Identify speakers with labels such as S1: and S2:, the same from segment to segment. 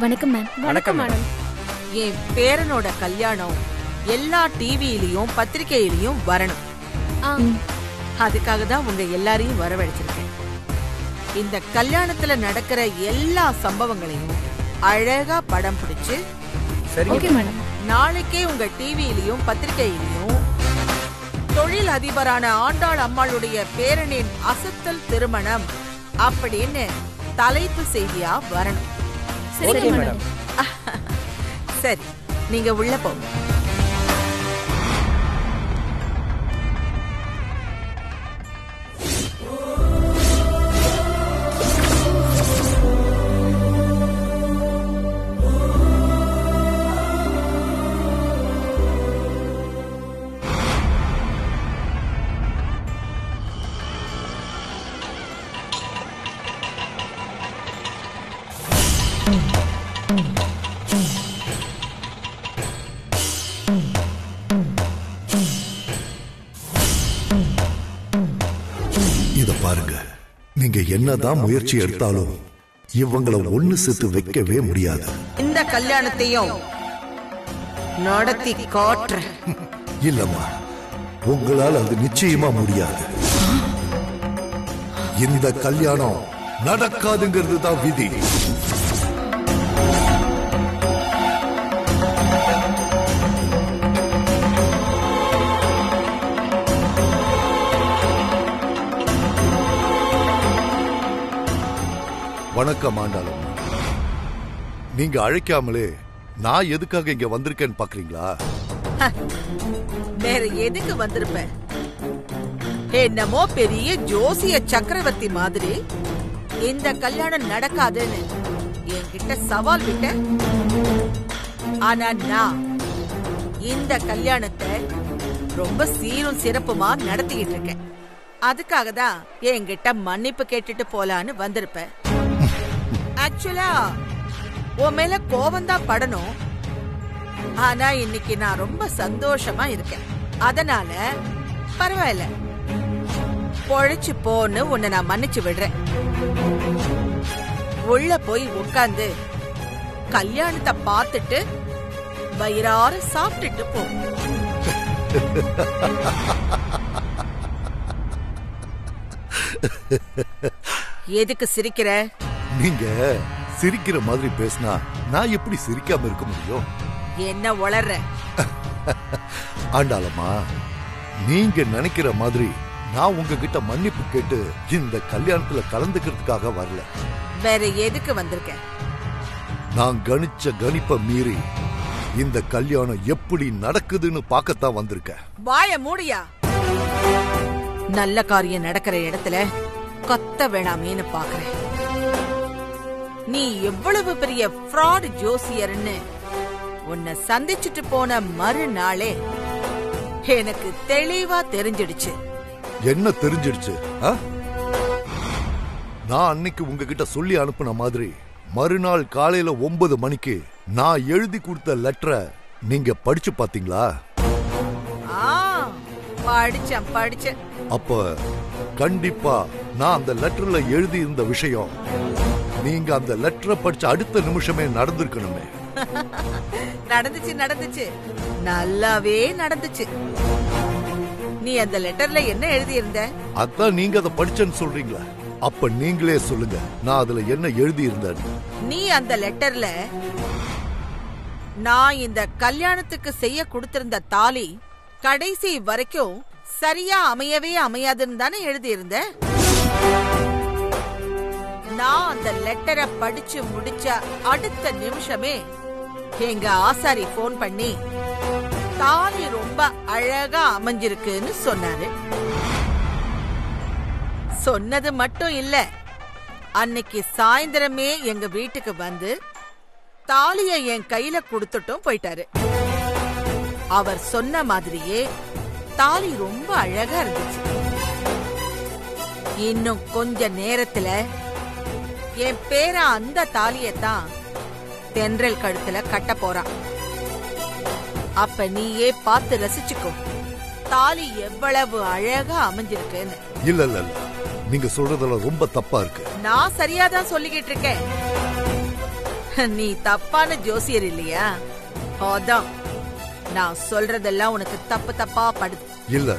S1: வணக்கம் மேம்.
S2: வணக்கம் மேடம்.
S3: என் பேரனோட கல்யாணம் எல்லா டிவியிலயும் பத்திரிகையிலயும் வரணும். அதுக்காக தான் உங்க எல்லாரையும் வரவழைச்சிருக்கேன். இந்த கல்யாணத்துல நடக்கிற எல்லா சம்பவங்களையும் அழகா படம் பிடிச்சு
S1: ஓகே மேடம்.
S3: நாளைக்கே உங்க டிவியிலயும் பத்திரிகையிலயும் தொழில் அதிபரான ஆண்டாள் அம்மாளுடைய பேரனின் அசத்தல் திருமணம் அப்படின்னு தலைப்பு செய்தியா வரணும்.
S1: சரி மேடம்.
S3: சரி, நீங்க உள்ள போங்க.
S4: இத பாருங்க, நீங்க என்னதான் முயற்சி எடுத்தாலும் இவங்களை ஒண்ணு சேர்த்து வைக்கவே முடியாது.
S3: இந்த கல்யாணத்தையும் நடத்தி காட்டுற.
S4: இல்லம்மா, உங்களால் அது நிச்சயமா முடியாது. இந்த கல்யாணம் நடக்காதுங்கிறது தான் விதி. வணக்கம் ஆண்டாளம். நீங்க அழைக்காமலே நான் எதுக்காக இங்க வந்திருக்கேன்னு பாக்குறீங்களா?
S3: வேற எதுக்கு வந்திருப்பேன்? என்னமோ பெரிய ஜோசிய சக்கரவர்த்தி மாதிரி இந்த கல்யாணம் நடக்காதுன்னு என்கிட்ட சவால் விட்ட. ஆனா நான் இந்த கல்யாணத்தை ரொம்ப சீரும் சிறப்புமா நடத்திக்கிட்டு இருக்கேன். அதுக்காக தான் என்கிட்ட மன்னிப்பு கேட்டுட்டு போலான்னு வந்திருப்பேன். ஆக்சுவலா உன் மேல கோவம் தான் படணும். ஆனா இன்னைக்கு நான் ரொம்ப சந்தோஷமா இருக்கேன். அதனால பரவாயில்ல, பொழைச்சு போன்னு உன்னை நான் மன்னிச்சு விடுறேன். உள்ள போய் உட்கார்ந்து கல்யாணத்தை பார்த்துட்டு வயிறார சாப்பிட்டுட்டு போ. எதுக்கு சிரிக்கிற?
S4: நீங்க சிரிக்கிற மாதிரி பேசினா நான் எப்படி சிரிக்காம இருக்க முடியும்?
S3: என்ன உளர்ற?
S4: ஆண்டாளம்மா, நீங்க நினைக்கிற மாதிரி நான் உங்ககிட்ட மன்னிப்பு கேட்டு இந்த கல்யாணத்துல கலந்துக்கிறதுக்காக வரல.
S3: வேற எதுக்கு வந்திருக்க?
S4: நான் கணிச்ச கணிப்ப மீறி இந்த கல்யாணம் எப்படி நடக்குதுன்னு பார்க்கத்தான் வந்திருக்கேன்.
S3: வாய மூடியா. நல்ல காரியம் நடக்கிற இடத்துல கத்த வேணாமேன்னு பாக்குறேன். நீ எவ்வளவு பெரிய ஃப்ராட் ஜோசியர்னு உன்னை சந்திச்சுட்டு போன மறுநாளே எனக்கு தெளிவா தெரிஞ்சிடுச்சு.
S4: என்ன தெரிஞ்சிடுச்சு? நான் அன்னைக்கு உங்ககிட்ட சொல்லி அனுப்புன மாதிரி மறுநாள் காலையில 9 மணிக்கு நான் எழுதி கொடுத்த லெட்டரை நீங்க படிச்சு பாத்தீங்களா?
S3: படிச்சேன்.
S4: அப்ப கண்டிப்பா நான் அந்த லெட்டர்ல எழுதி இருந்த விஷயம் நீங்க அந்த லெட்டரை படிச்ச அடுத்த நிமிஷமே நடந்திருக்கணுமே.
S3: நடந்துச்சு, நல்லாவே நடந்துச்சு. நீ அந்த லெட்டர்ல என்ன எழுதி இருந்த?
S4: அதான் நீங்க அதை படிச்சேன்னு சொல்றீங்களா? அப்ப நீங்களே சொல்லுங்க, நான் அதுல என்ன எழுதி இருந்தேன்?
S3: நீ அந்த லெட்டர்ல நான் இந்த கல்யாணத்துக்கு செய்ய கொடுத்திருந்த தாலி கடைசி வரைக்கும் சரியா அமையவே அமையாதுன்னு தானே எழுதி இருந்த. நான் அந்த லெட்டரை படிச்சு முடிச்ச அடுத்த நிமிஷமே எங்க ஆசாரி போன் பண்ணி தாலி ரொம்ப அழகா அமைஞ்சிருக்குன்னு சொன்னாரு. சொன்னது மட்டும் இல்ல, அன்னைக்கு சாயந்தரமே எங்க வீட்டுக்கு வந்து தாலிய என் கையில கொடுத்துட்டும் போயிட்டாரு. அவர் சொன்ன மாதிரியே தாலி ரொம்ப அழகா இருந்துச்சு. இன்னும் கொஞ்ச நேரத்துல என் பேர அந்த தாலியத்தான் தென்றல் கழுத்துல கட்ட போறான். அப்ப நீயே பார்த்து ரசிச்சுக்கோ தாலி எவ்வளவு அழகா அமைஞ்சிருக்குன்னு.
S4: இல்ல, நீங்க சொல்றதெல்லாம் ரொம்ப தப்பா இருக்கு.
S3: நான் சரியாதான் சொல்லிக்கிட்டு இருக்கேன். நீ தப்பான ஜோசியர் இல்லையா? அதான் நான் சொல்றதெல்லாம் உனக்கு தப்பு தப்பா படுது.
S4: இல்ல,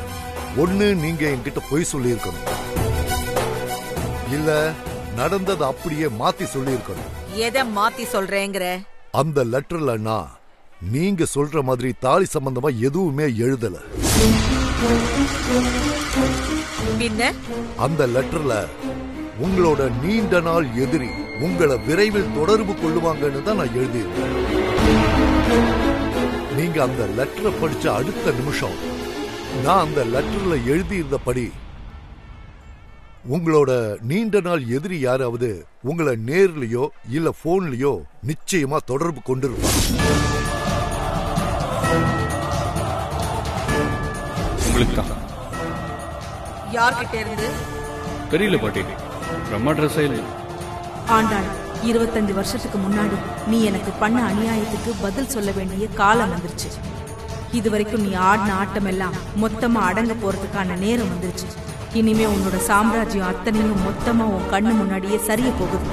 S4: ஒண்ணு நீங்க என்கிட்ட பொய் சொல்லியிருக்கணும், இல்ல நடந்தது அப்படியே மாத்தி சொல்லியிருக்கணும்.
S3: எதை மாத்தி சொல்றேங்கிற?
S4: அந்த லெட்டர்ல நான் நீங்க சொல்ற மாதிரி தாலி சம்பந்தமா எதுவுமே எழுதல.
S3: பின்ன
S4: அந்த லெட்டர்ல உங்களோட நீண்ட நாள் எதிரி உங்களை விரைவில் தொடர்பு கொள்ளுவாங்கன்னு தான் நான் எழுதியிருக்கேன். நீங்க அந்த லெட்டரை படிச்ச அடுத்த நிமிஷம் நான் அந்த லெட்டர்ல எழுதியிருந்தபடி உங்களோட நீண்ட நாள் எதிரி யாராவது உங்களை நேர்லயோ இல்ல போன்லயோ நிச்சயமா தொடர்பு கொண்டிருப்பாங்க.
S3: யார்கிட்ட இருந்து
S2: தெரியல பாட்டி. பிரம்மா ட்ரெஸ்
S1: ஆண்டாள், 25 வருஷத்துக்கு முன்னாடி நீ எனக்கு பண்ண அநியாயத்துக்கு பதில் சொல்ல வேண்டிய காலம் வந்துருச்சு. இதுவரைக்கும் நீ ஆடின ஆட்டம் எல்லாம் மொத்தமா அடங்க போறதுக்கான நேரம் வந்துருச்சு. இனிமே உன்னோட சாம்ராஜ்யம் அத்தனையும் மொத்தமா உன் கண்ணு முன்னாடியே சரிய போகுது.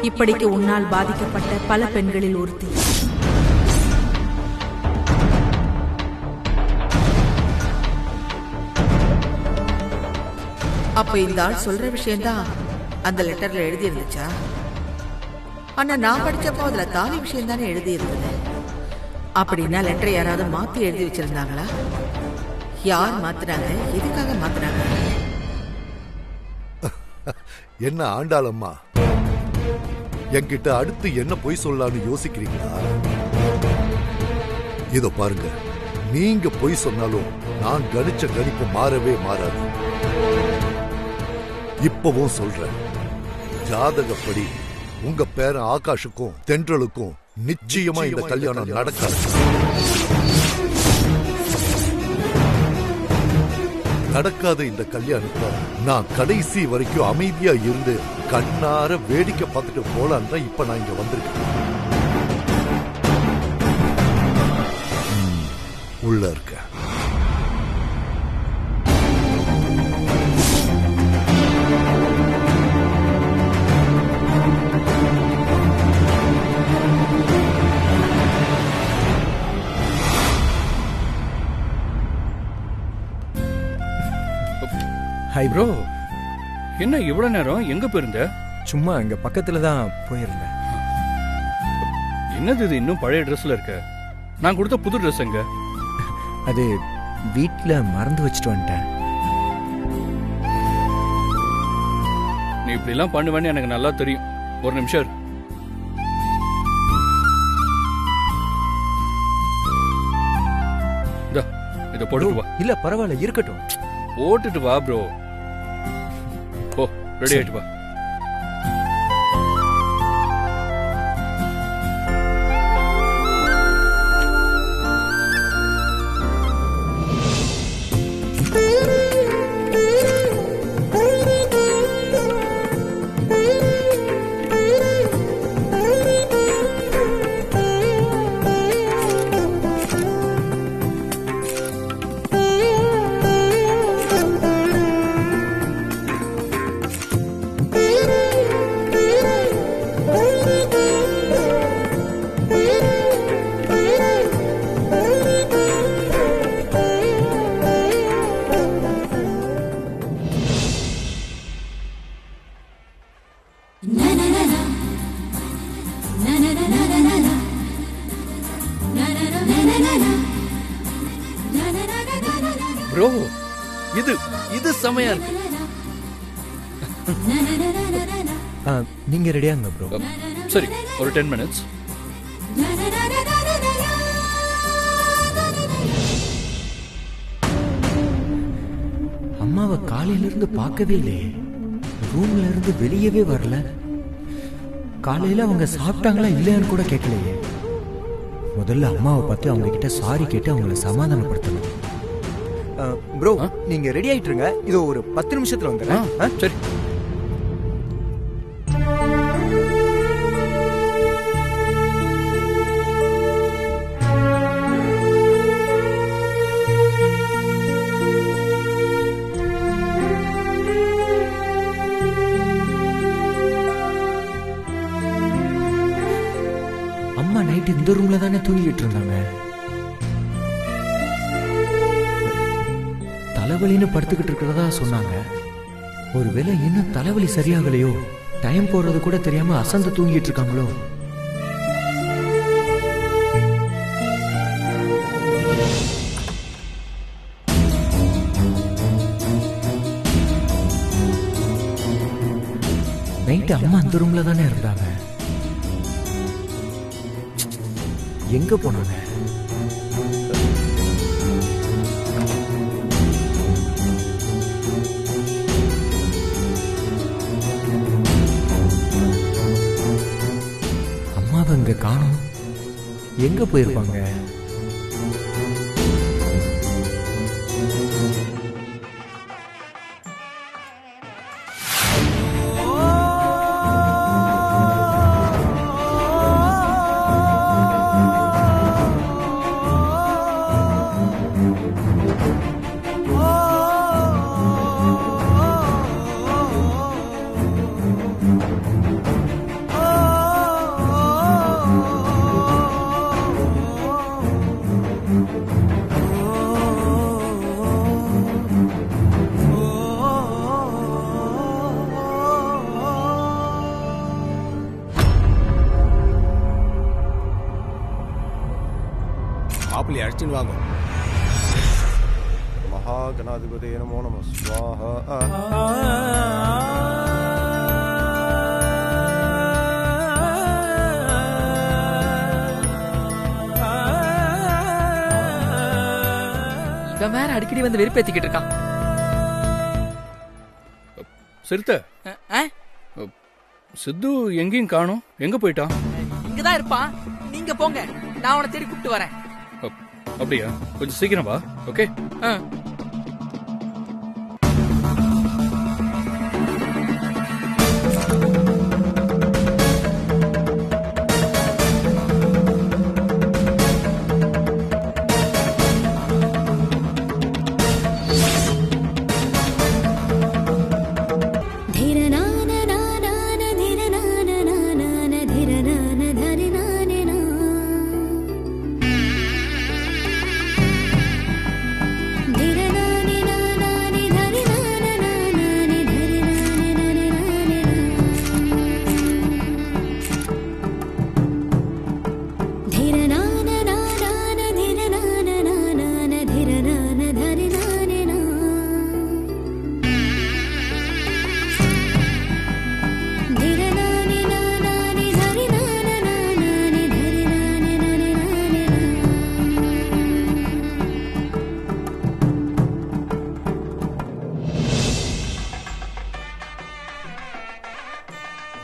S1: இப்படிக்கு உன்னால் பாதிக்கப்பட்ட பல பெண்களில் ஒருத்தி.
S3: அப்ப இந்த ஆள் சொல்ற விஷயம்தான் அந்த லெட்டர்ல எழுதி இருந்துச்சா? ஆனா நான் படிச்சப்போ அதுல தாலி விஷயம் தானே எழுதி இருந்தது. அப்படின்னா லெட்டரை யாராவது மாத்தி எழுதி வச்சிருந்தாங்களா? யார் மாத்துறாங்க? எதுக்காக மாத்துறாங்க?
S4: என்ன ஆண்டாளம்மா, என்கிட்ட அடுத்து என்ன பொய் சொல்லலாம்னு யோசிக்கிறீங்களா? இதோ பாருங்க, நீங்க பொய் சொன்னாலும் நான் கணிச்ச கணிப்பு மாறவே மாறாது. இப்பவும் சொல்றேன், ஜாதகப்படி உங்க பேரன் ஆகாஷுக்கும் தென்றலுக்கும் நிச்சயமா இந்த கல்யாணம் நடக்காது. நடக்காத இந்த கல்யாணத்தை நான் கடைசி வரைக்கும் அமைதியா இருந்து கண்ணார வேடிக்கை பார்த்துட்டு போலான்னு தான் இப்ப நான் இங்க வந்திருக்கேன். உள்ள இருக்க
S2: ஹாய் ப்ரோ. என்ன இவ்வளவு நேரம் எங்க போயிருந்த?
S5: சும்மா இங்க பக்கத்துல தான் போயிருந்தேன்.
S2: என்னது இது இன்னும் பழைய ட்ரெஸ்ல இருக்க? நான் கொடுத்த புது ட்ரெஸ் எங்க?
S5: அது வீட்ல மறந்து வச்சுட்டு வந்துட்டேன்.
S2: நீ இப்படி எல்லாம் பண்ணுவேன்னு எனக்கு நல்லா தெரியும். ஒரு நிமிஷம் இரு. இத போட்டுட்டு வா.
S5: இல்ல பரவாயில்ல, இருக்கட்டும்.
S2: போட்டுட்டு வா ப்ரோ. ஓ, ரெடி ஆயிட்டு வா. ப்ரோ, இது செமையா இருக்கு.
S5: நீங்க ரெடியாங்க ப்ரோ.
S2: சரி, ஒரு 10 minutes.
S5: அம்மாவை காலையில இருந்து பார்க்கவே இல்லையே. ரூம்ல இருந்து வெளியவே வரல. காலையில அவங்க சாப்பிட்டாங்களா இல்லையான்னு கூட கேட்கலையே. முதல்ல அம்மாவை பார்த்து அவங்க கிட்ட சாரி கேட்டு அவங்கள சமாதானப்படுத்தணும். ப்ரோ, நீங்க ரெடி ஆயிட்டுருங்க. இதோ ஒரு 10 நிமிஷத்துல வந்துடுறேன்.
S2: சரி.
S5: அந்த ரூம்ல தானே தூங்கிட்டு இருந்தாங்க. தலைவலின்னு படுத்துக்கிட்டு இருக்கிறதா சொன்னாங்க. ஒருவேளை இன்னும் தலைவலி சரியாகலையோ, டைம் போறது கூட தெரியாம அசந்து தூங்கிட்டு இருக்காங்களோ. நைட்டு அம்மா அந்த ரூம்ல தானே இருந்தாங்க. எங்க போனாங்க? அம்மாவை இங்க காணோம். எங்க போயிருப்பாங்க?
S6: மாப்பிள்ளை அடிச்சுன்னு வாங்க.
S7: மகாகணாதிபதியே நமோ நம ஸ்வாஹா.
S8: இவன் வேற அடிக்கடி வந்து வெறுப்பேத்திக்கிட்டு இருக்கான்.
S2: சிறுத்தை, சித்து எங்கேயும் காணோம். எங்க போயிட்டான்?
S8: இங்கதான் இருப்பான். நீங்க போங்க, நான் அவனை தேடி கூப்பிட்டு வரேன்.
S2: அப்படியா? கொஞ்சம் சீக்கிரம் வா. ஓகே.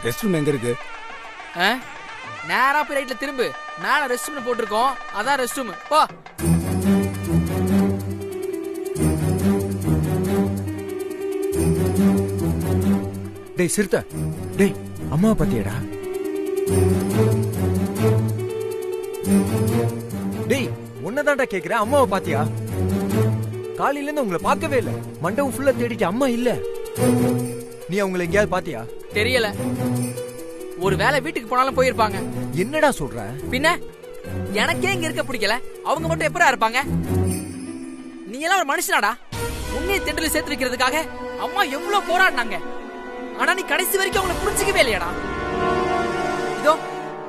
S6: ரெஸ்ட் ரூம் எங்க இருக்கு?
S8: நேரா போய் ரைட்ல திரும்பு. மேல ரெஸ்ட் ரூம் போட்டிருக்கோம், அதான் ரெஸ்ட் ரூம். போ.
S5: டேய் சிறுத்தை, டேய் அம்மாவை பாத்தியாடா? டேய் உன்னதான்டா கேக்குறேன், அம்மாவை பாத்தியா? காலையில இருந்து உங்களை பார்க்கவே இல்ல. மண்டபம் ஃபுல்லா தேடிட்டு அம்மா இல்ல. நீ அவங்களை எங்கேயாவது பாத்தியா?
S8: தெரியல. ஒரு வேளை வீட்டுக்கு போனாலும் போயிருப்பாங்க.
S5: என்னடா சொல்ற?
S8: பின்ன எனக்கே இங்க இருக்க பிடிக்கல, அவங்க மட்டும் எப்படா இருப்பாங்க? நீ எல்லாம் ஒரு மனுஷனாடா? உன்னைய திண்டல சேர்த்து வைக்கிறதுக்காக அம்மா எவ்வளவு போராடினாங்க. ஆனா நீ கடைசி வரைக்கும் அவங்களை புரிஞ்சுக்கவே இல்லையாடா? இதோ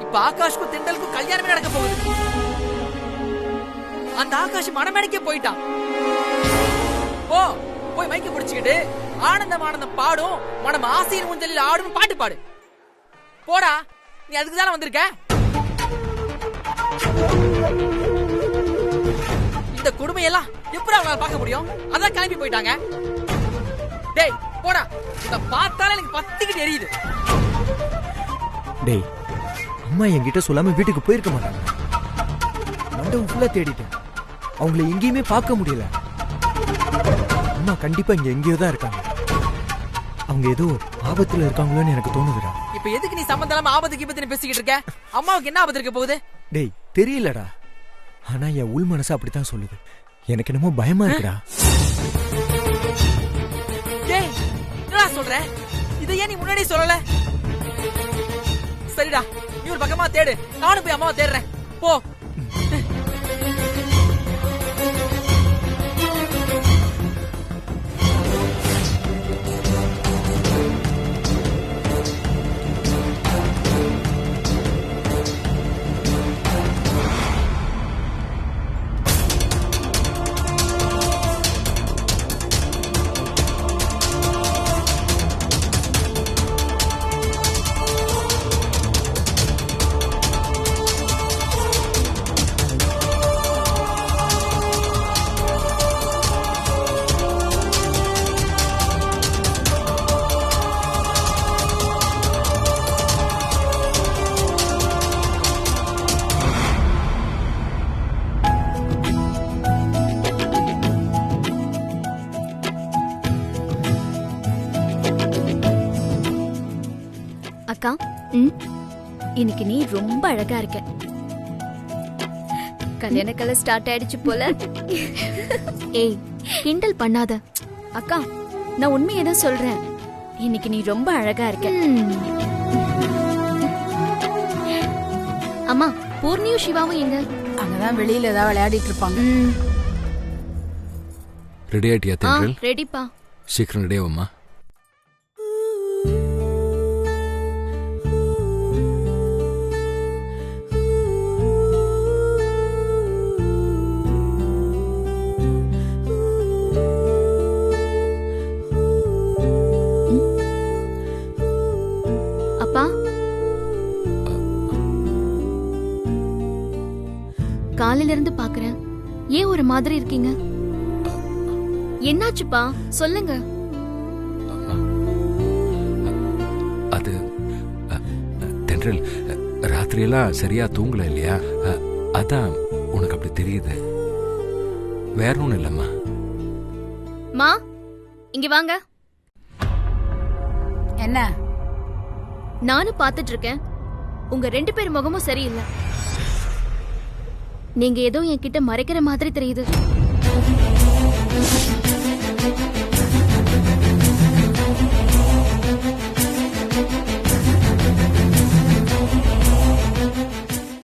S8: இப்ப ஆகாஷ்க்கும் திண்டலுக்கும் கல்யாணமே நடக்க போகுது. அந்த ஆகாஷ் மனமேடைக்கே போயிட்டான். ஓ போய் மைக்க பிடிச்சுக்கிட்டு ஆனந்தம் ஆனந்தம் பாடும், மனம் ஆசையின் ஊஞ்சலில் ஆடும் பாட்டு பாடு. போடா, நீ அதுக்கு தானே வந்திருக்க. இந்த கொடுமையெல்லாம் எப்படி அவங்களால பார்க்க முடியும்? அதான் கிளம்பி போயிட்டாங்க. டேய் போடா, இத பார்த்தாலே எனக்கு பத்திக்கிட்டு எரியுது.
S5: டேய் அம்மா என்கிட்ட சொல்லாம வீட்டுக்கு போயிருக்க மாட்டாங்க. மண்டபம் ஃபுல்லா தேடிட்டேன், அவங்களை எங்கேயுமே பார்க்க முடியல. அம்மா கண்டிப்பா இங்க எங்கேயோ தான் இருக்காங்க. அவங்க ஏதோ ஆபத்துல இருக்காங்களோன்னு எனக்கு தோணுதுடா.
S8: இப்ப எதுக்கு நீ சம்பந்தம் இல்லாம ஆபத்துக்கு பத்தி பேசிக்கிட்டு இருக்க? அம்மாவுக்கு என்ன ஆபத்து இருக்க போகுது?
S5: டேய் தெரியலடா, ஆனா என் உள் மனசு அப்படித்தான் சொல்லுது. எனக்கு என்னமோ பயமா இருக்குடா.
S8: டேய் என்னடா சொல்ற? இதை ஏன் நீ முன்னாடியே சொல்லல? சரிடா, நீ ஒரு பக்கமா தேடு, நானும் போய் அம்மாவை தேடுறேன். போ.
S9: அக்கா, இன்னைக்கு நீ ரொம்ப அழகா இருக்க. கல்யாண கலை ஸ்டார்ட் ஆயிடுச்சு போல. ஏய், கிண்டல் பண்ணாத. அக்கா, நான் உண்மையை தான் சொல்றேன். இன்னைக்கு நீ ரொம்ப அழகா இருக்க. அம்மா, பூர்ணியும் சிவாவும் எங்க?
S10: அங்கதான் வெளியில ஏதாவது விளையாடிட்டு இருப்பாங்க.
S6: ரெடி ஆயிட்டியா தென்றல்?
S9: ரெடிப்பா.
S6: சீக்கிரம் ரெடி ஆகுமா?
S9: அப்பா, காலையில இருந்து பாக்குறேன். ஏன் ஒரு மாதிரி இருக்கீங்க? என்னாச்சுப்பா, சொல்லுங்க.
S6: அது தென்றல், ராத்திரியெல்லாம் சரியா தூங்கல இல்லையா? அதான் உனக்கு அப்படி தெரியுது. வேற ஒண்ணும் இல்லம்மா.
S9: மா, இங்க வாங்க.
S10: என்ன?
S9: நானும் பாத்துட்டு இருக்கேன். உங்க 2 பேர் முகமும் சரியில்லை. நீங்க ஏதோ என்கிட்ட மறைக்கிற மாதிரி தெரியுது.